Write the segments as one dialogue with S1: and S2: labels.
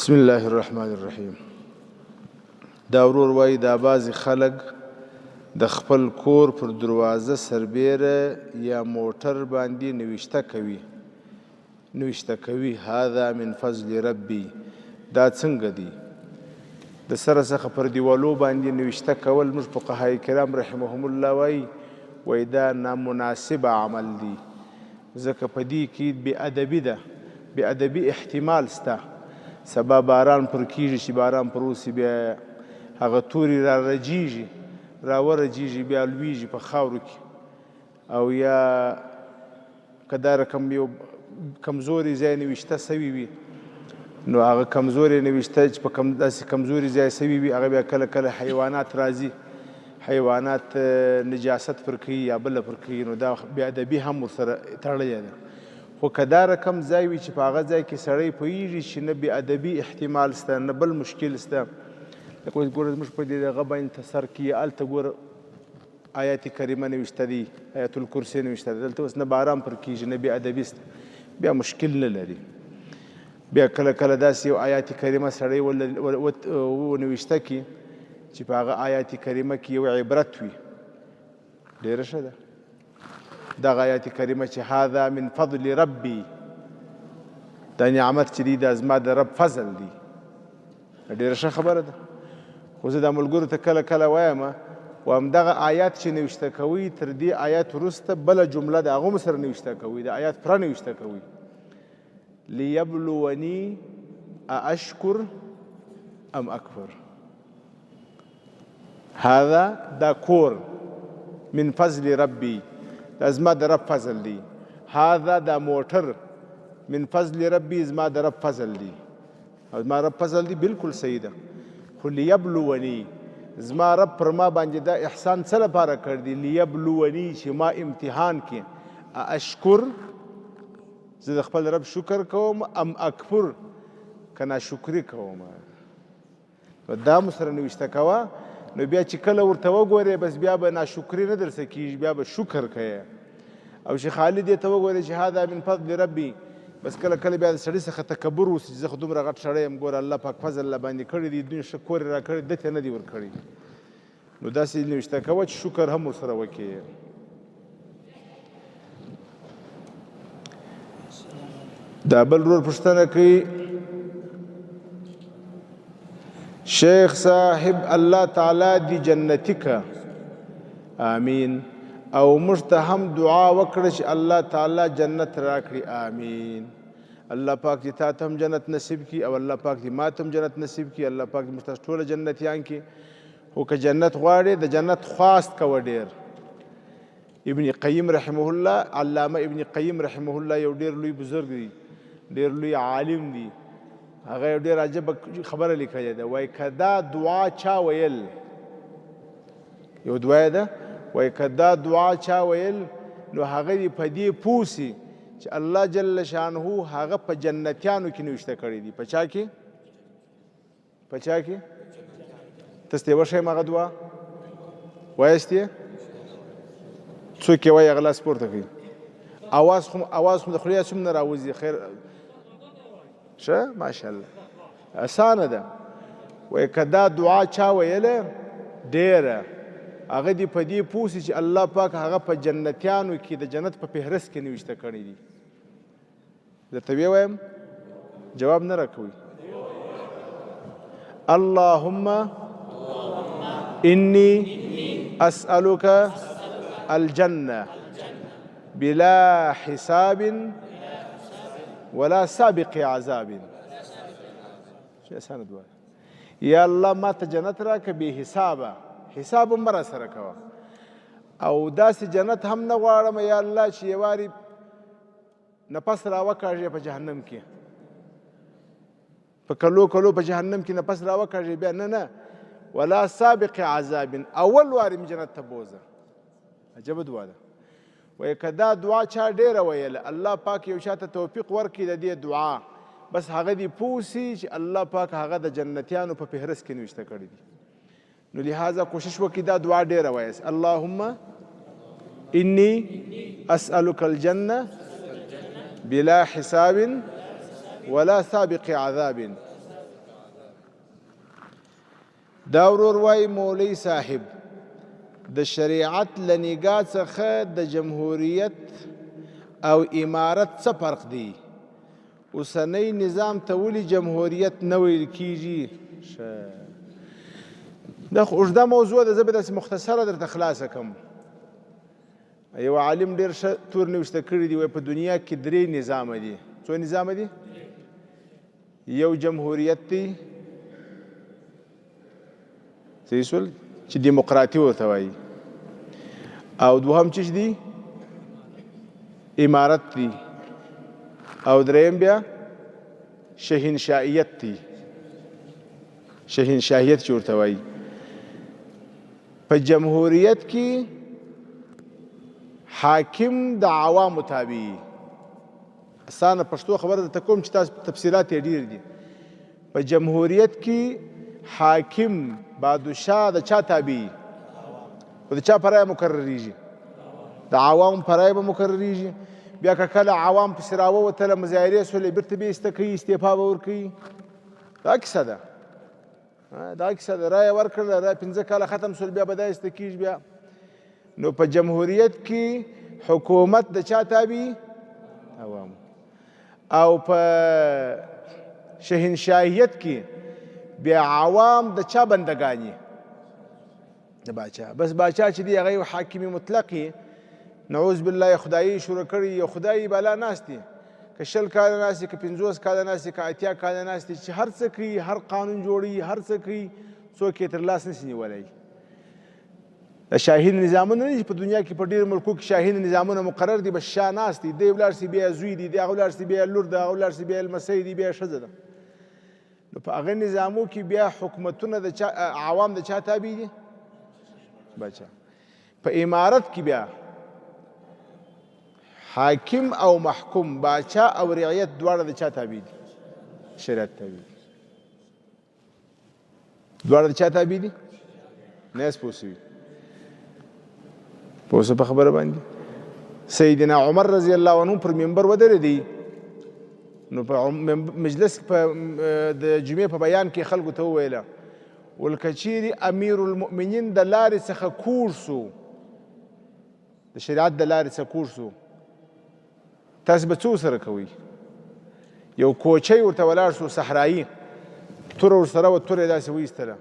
S1: بسم الله الرحمن الرحیم. دا ورور وایي دا بعضې خلک د خپل کور پر دروازه سربیره یا موټر باندې نوشته کوي هذا من فضل ربي. دا څنګه دی؟ د سره څخه پر دیوالو باندې نوشته کول موږ فقهای کرام رحمهم الله وایي دا نامناسب عمل دی، ځکه په دې کې بېادبي ده، بېادبي احتمال سته. سبا باران پر کیږي چې باران پر وسي بیا هغه توري راورجیږي بیا لویږي په خاورو کې، او یا که دا رقم یو کمزوري ځای نوشته سوي وي نو هغه کمزوري نوشته چې په داسې کمزوري ځای سوي وي هغه بیا کله کله حیوانات راځي، حیوانات نجاست پر کوي یا بله پر کوي، نو دا بېادبي هم ورسره تړلې ده. خو که دا رقم ځای وي چې په هغه ځای کې سړی پوهېږي چې نه بېادبي احتمال سته نه بل مشکل سته، لکه اوس ګوره زموږ په دې دغه باندې سر کې هلته ګوره آیات کریمه نوشته دي، آیت الکرسي نوشته ده، دلته اوس نه باران پر کېږي نه بېادبي سته، بیا مشکل نه لري. بیا کله کله داسې یو آیات کریمه سړی ونوشته کړي چې په هغه آیات کریمه کې یو عبرت وي، ډېره ښه ده. دغه آیات کریمه چې هذا من فضل ربي، دا نعمت چې دی دا زما د رب فضل دی، ډېره ښه خبره ده. خو زه دا ملګرو ته کله کله وایم همدغه آیات چې نوشته کوئ تر دې آیات وروسته بله جمله د هغه هم سره نوشته کوئ، د آیات پوره نوشته کوئ. لیبلوني ااشکر ام اکفر. هذا دا کور من فضل ربي، دا زما د رب فضل دی. هذا دا موټر من فضل ربي، زما د رب فضل دی، او زما رب فضل دی بالکل صحیح ده. خو لیبلوني، زما رب پر ما باندې دا احسان څه لپاره کړ دی؟ لیبلوني، چې ما امتحان کې اشکر، زه د خپل رب شکر کوم، ام اکفر، که ناشکري کوم. دا مو سره نوشته کوه، نو بیا چې کله ورته وګورې بس بیا به ناشکري نه درسه کېږي، بیا به شکر کوې. او شیخ خالد یې ته وګورې چې هذا من فضل ربي، بس کله کله بیا د سړي څخه تکبر وسي چې زه خو دومره غټ سړی یم، ګوره الله پاک فضل له باندې کړی دی، دوی ښه کور یې راکړی ده ته نه دي ورکړی. نو داسې نوشته کوه چې شکر هم ورسره وکړې. دا بل ورور پوښتنه کوي، شیخ صاحب الله تعالی دی جنتی که آمین، او موږ ته هم دعا وکړه چې الله تعالی جنت راکړي آمین. الله پاک دې تا ته هم جنت نصیب کړي او الله پاک دې ما ته هم جنت نصیب کړي، الله پاک دې موږ ته ټوله جنتیان کړي. خو که جنت غواړې د جنت خواست کوه ډېر. ابن قیم رحمه الله، علامه ابن قیم رحمه الله یو ډېر لوی بزرګ دی، ډېر لوی عالم دی، هغه یو ډېر عجبه خبره لیکلې ده. وایي که دا دعا چا ویل، یو دعا ده، وایي که دا دعا چا ویل نو هغه دې په دې پوه سي چې الله جل شانه هغه په جنتیانو کې نوشته کړی دي. په چا کې؟ په چا کې؟ تاسو ته وښیم هغه دعا وایاست یې؟ څوک یې وایي هغه لاس پورته کوي. اواز خو د خولې هم نه راوځي. خیر ښه، ماشاءالله اسانه ده. وایي که دا دعا چا ویله ډېره، هغه دې په دې پوه سي چې الله پاک هغه په جنتیانو کې د جنت په فهرست کې نوشته کړی دي. درته ویې وایم؟ جواب نه راکوئ. اللهم إني أسألك الجنة بلا حساب ولا سابق عذاب. شي اسانه دعا. یا الله ما ته جنت راکړه بې حسابه، حساب هم را سره کوه، او داسې جنت هم نه غواړم یا الله چې یو وارې نفس راوکاږې په جهنم کې، په کلو کلو په جهنم کې نفس راوکاږې بیا نه، ولا سابق عذاب، اول وارې مې جنت ته بوځه. عجبه دعا ده. وایي که دا دعا چا ډېره ویله، الله پاک یو چا ته توفیق ورکړي د دې دعا، بس هغه دې پوه سي چې الله پاک هغه د جنتیانو په فهرست کې نوشته کړي دي. نو لہذا کوشش وکړي دا دعا ډېره وایاست. اللهم إني أسألك الجنة بلا حساب ولا سابق عذاب دا ورور وایي مولوي صاحب د شریعت له نګاه څخه د جمهوریت او امارت څه فرق دی؟ اوسنی نظام ته ولې جمهوریت نه ویل کیږي؟ دا خو اوږده موضوع ده، زه به داسې مختصره درته خلاصه کړم. یو عالم ډېر ښه تور نوشته کړي دي، وایي په دنیا کې 3 نظامه دي. څو نظامه دي؟ یو جمهوریت دی، صحیح شول، چې دیموکراتي ورته وایي. او دوهم څه دی؟ امارت دی. او دریم بیا شهنشاهیت دی، شهنشاهیت چې ورته وایي. په جمهوریت کې حاکم د عوامو تابع، اسانه پښتو خبره درته کوم چې تاسو تفصیلات یې ډېر دي. په جمهوریت کې حاکم بادشاه د چا تابع؟ د چا په رایه مقرریږي؟ د عوامو په رایه به مقرریږي. بیا که کله عوام پسې راووتله، مظاهرې سولې، بیرته به ایسته کوي، استعفا به ورکوي. دا کیسه ده، دا کیسه ده. رایه ورکړله، رایه 5 کاله ختم سول، بیا به دا ایسته کېږي. بیا نو په جمهوریت کې حکومت د چا تابع؟ عوامو. او په شهنشاهیت کې بیا عوام د چا بندګانې؟ د باچا. بس باچا چې دی هغه یو حاکم مطلق یې، نعوذ بالله، خدایي شروع کړي، یو خدایي بالا ناست دی، که 20 کاله ناست دی، که 50 کاله ناست دی، که 80 کاله ناست دی، چې هر څه کوي، هر قانون جوړوي، هر څه کوي، څوک یې تر لاس نشي نیولی. د شاهین نظامونه نه دي په دنیا کې، په ډېرو ملکو کې شاهین نظامونه مقرر دي، بس شاه ناست دی، دی ولاړ سي بیا زوی دی، دی هغه ولاړ سي بیا لور ده، هغه ولاړ سي بیا لمسی دی، بیا ښځه ده. نو په هغه نظامو کې بیا حکومتونه د چا، عوام د چا تابع دي؟ باچا. په امارت کې بیا حاکم او محکوم، باچا او رعیت، دواړه د چا تابع دي؟ شریعت تابع دي. دواړه د چا تابع دي؟ نه یاست پوه سوي؟ پوه سو په خبره باندې؟ سیدنا عمر رضی الله عنه پر منبر ودرېدی، نو په مجلس د جمعې په بیان کې خلکو ته وویله، ول که چیرې امیر المؤمنین د لارې څخه کوږ سو، د شریعت د لارې څخه کوږ سو، تاسو به څه ورسره کوئ؟ یو کوچی ورته ولاړ سو، صحرایي، توره ورسره وه، توره یې داسې وایستله،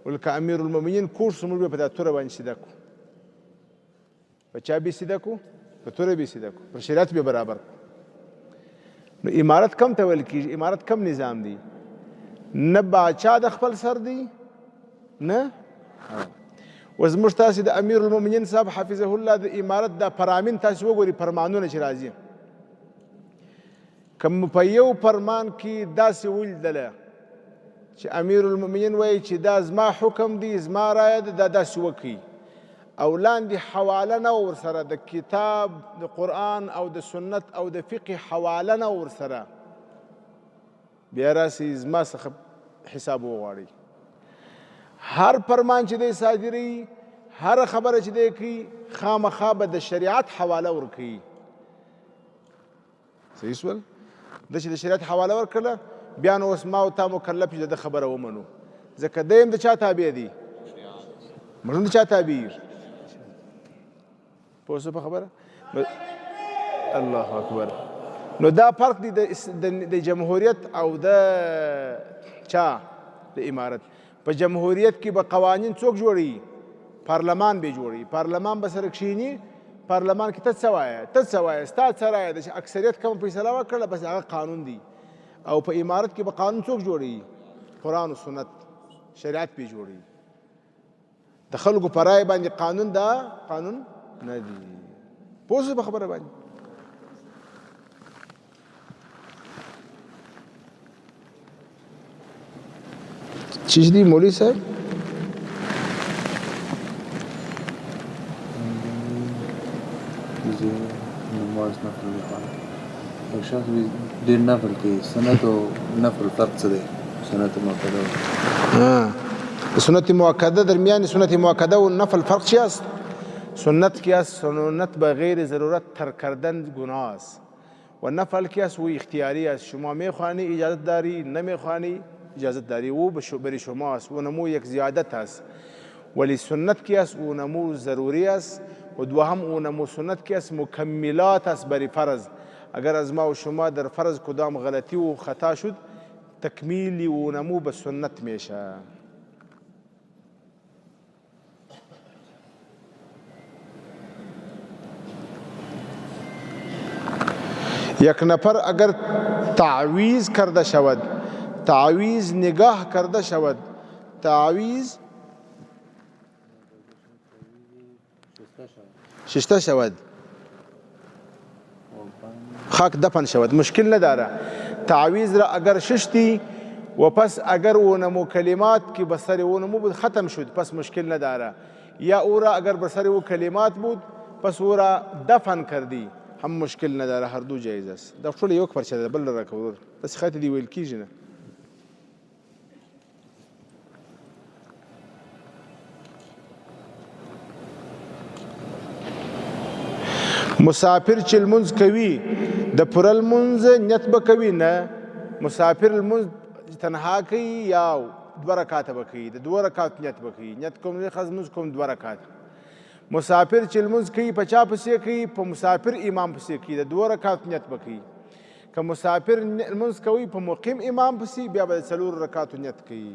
S1: ول که امیر المؤمنین کوږ سو، موږ به په دا توره باندې سیده کړو. په چا به سیده کړو؟ په توره به سیده کړو، پر شریعت به برابر کړو. نو امارت کم ته ویل کېږي؟ امارت کم نظام دی؟ نه باچا د خپل سر دی، نه. اوس موږ تاسې د امیر المؤمنین صاحب حفظه الله د امارت دا فرامین تاسې وګورئ، فرمانونه چې راځي، که په یو فرمان کې داسې ولیدله چې امیر المؤمنین وایي چې دا زما حکم دی، زما رایه ده، دا داسې وکړي، او لاندې حواله نه ورسره د کتاب د قرآن او د سنت او د فقه حواله نه ورسره، بیا راسئ زما څخه حساب وغواړئ. هر فرمان چې دی صادروي، هر خبره چې دی کوي، خامخا به د شریعت حواله ورکوي. صحیح شول؟ د چې د شریعت حواله ورکړله، بیا نو اوس ما او تا مکلف چې د خبره ومنو، ځکه دی هم د چا تابع دی؟ موږ هم د چا تابع یو. پوه شو په خبره؟ الله اکبر. نو دا فرق دی د جمهوریت او د چا؟ د امارت. په جمهوریت کې به قوانین څوک جوړوي؟ پارلمان به جوړوي. پارلمان به سره کښېني، پارلمان کې ته څه وایه، ته څه وایه، ستا څه رایه ده، چې اکثریت کومه فیصله وکړله بس هغه قانون دی. او په امارت کې به قانون څوک جوړوي؟ قرآن و سنت، شریعت به جوړوي. د خلکو په رایه باندې قانون، دا قانون نه دی. پوه شو په خبره باندې؟ چیز دی مولوی صاحب؟
S2: نماز نفل لپاره او شخص ډېر نفل کوي. سنت او نفل فرق څه دی؟ سنت مؤکده
S1: سنت مؤکده درمیان سنت مؤکده و نفل فرق چی است؟ سنت کی است؟ سنت بغیر ضرورت ترک کردن گناه است و نفل کی است؟ و اختیاری است. شما میخوانی اجازت داری، نمیخوانی اجازت داری او بری شما است او نمو یک زیادت است ولی سنت کی است او نمو ضروری است و دوهم او نمو سنت کی است مکملات است بری فرض اگر از ما و شما در فرض کدام غلطی و خطا شد تکمیلی او نمو به سنت میشه. یک نفر اگر تعویز کرده شود تعویز نگاه کرده شود تعویز ششته شود خاک دفن شود مشکل نداره تعویز را اگر ششتی و پس اگر اونمو کلمات که بسر اونمو بود ختم شد پس مشکل نداره یا او را اگر بسر او کلمات بود پس او را دفن کردی هم مشکل نداره هر دو جایز است دا ټول یو پرچه ده بل راکور بس خاطر دی ویل کیږي نه مسافر چې لمونځ کوي د پوره لمونځ نیت به کوي نه مسافر لمونځ تنها کوي یا 2 رکعاته به کوي د 2 رکعات نیت به کوي نیت کوم خاص لمونځ کوم 2 رکعات مسافر چې لمونځ کوي په چا پسې کوي په مسافر امام پسې کوي د 2 رکعات نیت به کوي که مسافر لمونځ کوي په مقیم امام پسې بیا به 4 رکعات نیت کوي.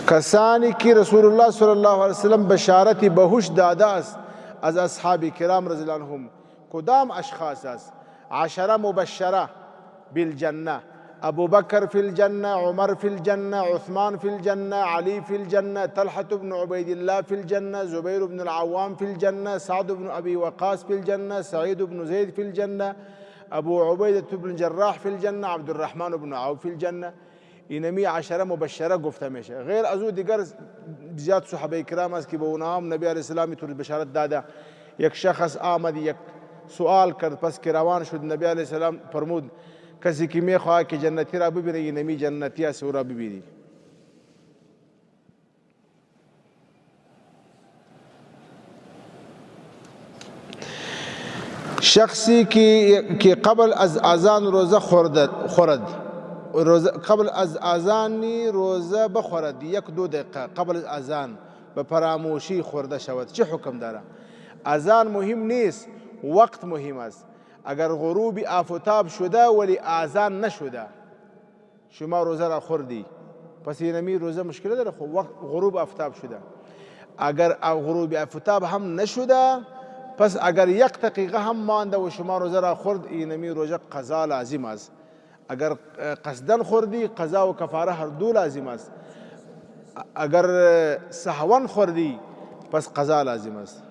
S1: کسانی که رسول الله صلی الله علیه وسلم بشارت بهوش داده است از اصحاب کرام رضی الله عنهم کدام اشخاص است؟ 10 مبشره بالجنة أبو بكر في الجنة عمر في الجنة عثمان في الجنة علي في الجنة طلحة بن عبيد الله في الجنة زبير بن العوام في الجنة سعد بن أبي وقاص في الجنة سعيد بن زيد في الجنة أبو عبيدة بن الجراح في الجنة عبد الرحمن بن عوف في الجنة اینمی 10 مبشره گفته میشه غیر از او دیگر زیاد صحابه کرام است که به اونام نبی علیه السلام طور بشارت داده. یک شخص آمد یک سوال کرد پس که روان شد نبی علیه السلام فرمود کسی که میخواه که جنتی را ببینه اینمی جنتی است او را ببینی. شخصی که قبل از اذان روزه خورد قبل از اذان روزه بخورد 1-2 دقیقه قبل از اذان به فراموشی خورده شود چه حکم داره؟ اذان مهم نیست وقت مهم است. اگر غروب آفتاب شده ولی اذان نشده شما روزه را خوردی پس اینمی روزه مشکل داره خب وقت غروب آفتاب شده. اگر غروب آفتاب هم نشده پس اگر 1 دقیقه هم مانده و شما روزه را خورد اینمی روزه قضا لازم است. اگر قصدن خوردی قضا و کفاره هر دو لازم است. اگر سهوا خوردی پس قضا لازم است.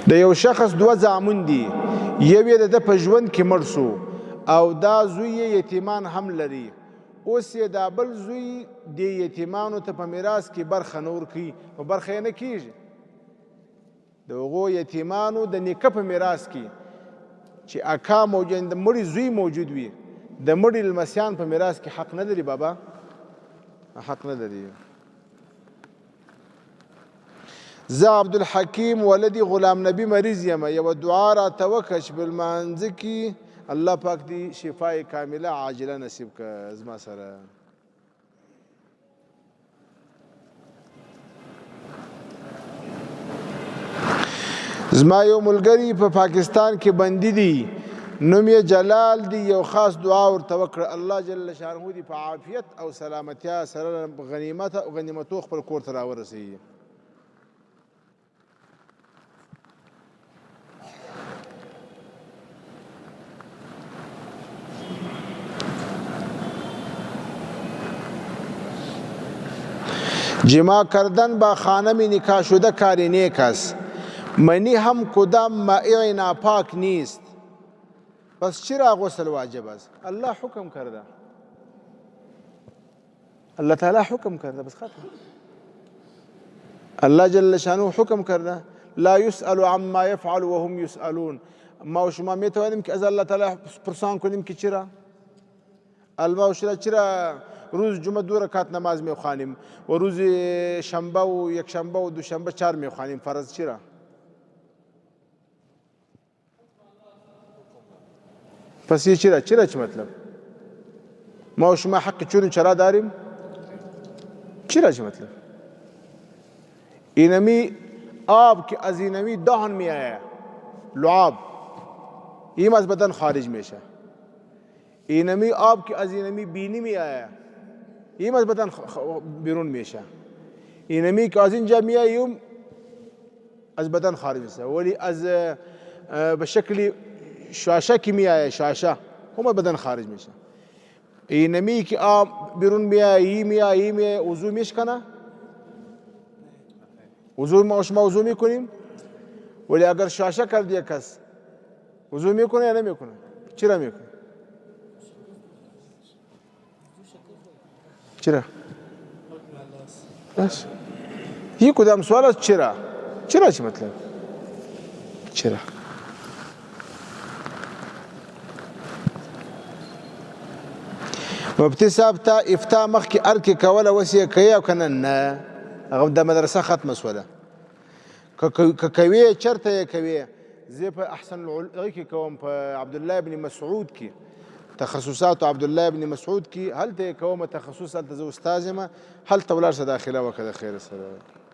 S1: د یو شخص 2 زامن دي یو یې د په ژوند کې مړ شو او دا زوی یتیمان هم لري اوس یې دا بل زوی د یتیمانو ته په میراث کې برخه نور کوي نو برخه یې نه کیږي د هغو یتیمانو د نیکه په میراث کې چې اکا موجود د مړي زوی موجود وي د مړي لمسیان په میراث کې حق نه لري بابا حق نه لري. زه عبدالحکیم ولدی غلام نبی مریض یم یو دعا راته وکړه چې په لمانځه کې الله پاک دی شفای کامله عاجله نصیب که زما سره. زما یو ملګری په پاکستان کې بندي دی نوم یې جلال دی یو خاص دعا ورته وکړه الله جل شانه دی په عافیت او سلامتیا سره غنیمتو خپل کور ته راورسوي. جماع کردن با خانم نکاح شده کار نیک است منی هم کدام مائع ناپاک نیست پس چرا غسل واجب است؟ الله حکم کرده الله تعالی حکم کرده بس ختم الله جل شانه حکم کرده لا يسأل عما يفعل وهم يسألون ما و شما میتوانیم که از الله تعالی پرسان کنیم که چرا؟ الما و چرا روز جمعه 2 رکعت نماز میخوانیم و روز شنبه و یک شنبه و دوشنبه 4 میخوانیم؟ فرض چرا؟ پس یه چرا چه مطلب؟ ما و شما حق چون چرا داریم؟ چرا چه مطلب؟ اینمی آب که از اینمی دهن می آید، لعاب، این از بدن خارج میشه. اینمی آب که از اینمی بینی می آید، این از بدن بیرون میشه. اینمی که از اینجا می آید از بدن خارج میشه. ولی از به شکل شاشه که می آید، شاشه هم از بدن خارج میشه. اینمی که آب بیرون می آید وضو میشکنه. وضو ما شما وضو میکنیم، ولی اگر شاشه کرد یک کس وضو میکنه یا نمیکنه؟ چرا میکنه؟ چرا؟ بس یه کدام سوال است چرا؟ چرا چه مطلب؟ چرا؟ مفتي صاحب ته افتاء مخکې ارکې کوله وسیه کوي او کنه نه؟ هغه د مدرسه ختمه سوله که کوي چرته یې کوي؟ زه په احسن العلوم کې کوم، په عبدالله ابن مسعود کې تخصصات عبدالله ابن مسعود کې هلته یې کوم تخصص، هلته زه استاذ یم، هلته ولاړ شه داخله وکړه د خیر سره.